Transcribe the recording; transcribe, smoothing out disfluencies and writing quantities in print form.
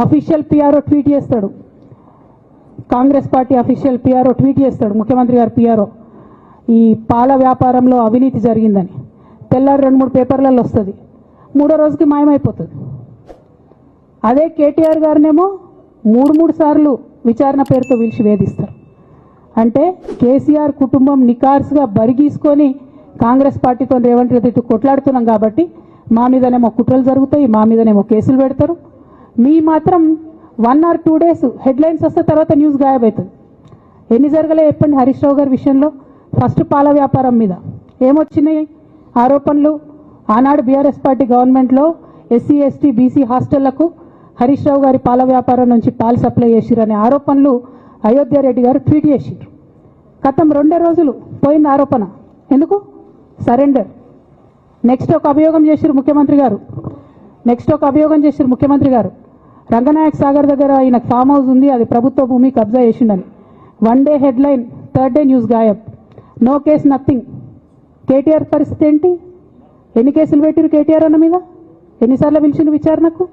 Official PRO tweet చేస్తాడు, Congress party official PRO tweet చేస్తాడు, ముఖ్యమంత్రి గారు పిఆర్ఓ, ఈ పాల వ్యాపారంలో అవినీతి జరిగిందని. తెల్లారి 2-3 పేపర్లలో వస్తుంది, 3వ రోజుకి మాయమైపోతుంది. అదే కేటీఆర్ గారినేమో 3 సార్లు విచారణ పేరుతో పిలిచి వేధిస్తారు. అంటే కేసీఆర్ కుటుంబం నికార్స్గా బరిగీసుకొని కాంగ్రెస్ పార్టీతో రేవంత్ రెడ్డితో కొట్లాడుతున్నాం కాబట్టి మా మీదనేమో కుట్రలు జరుగుతాయి, మా మీదనేమో కేసులు పెడతారు. మీ మాత్రం 1 or 2 days హెడ్లైన్స్ వస్తే తర్వాత న్యూస్ గాయబవుతుంది. ఎన్ని జరగలే చెప్పండి హరీష్ రావు గారి విషయంలో. ఫస్ట్ పాల వ్యాపారం మీద ఏమొచ్చినాయి ఆరోపణలు. ఆనాడు బీఆర్ఎస్ పార్టీ గవర్నమెంట్లో SC ST BC హాస్టళ్లకు Harish Rao గారి పాల వ్యాపారం నుంచి పాలు సప్లై చేసిరనే ఆరోపణలు అయోధ్య రెడ్డి గారు ట్వీట్ చేసిండ్రు. గతం 2 రోజులు పోయింది ఆరోపణ. ఎందుకు? సరెండర్. నెక్స్ట్ ఒక అభియోగం చేసిరు ముఖ్యమంత్రి గారు. రంగనాయక్ సాగర్ దగ్గర ఆయన ఫామ్ హౌస్ ఉంది, అది ప్రభుత్వ భూమి, కబ్జా చేసిండని. 1 day headline, 3rd day news గాయబ్. No case, nothing. కేటీఆర్ పరిస్థితి ఏంటి? ఎన్ని కేసులు పెట్టిరు కేటీఆర్ అన్న మీద? ఎన్నిసార్లు పిలిచిండ్రు విచారణకు?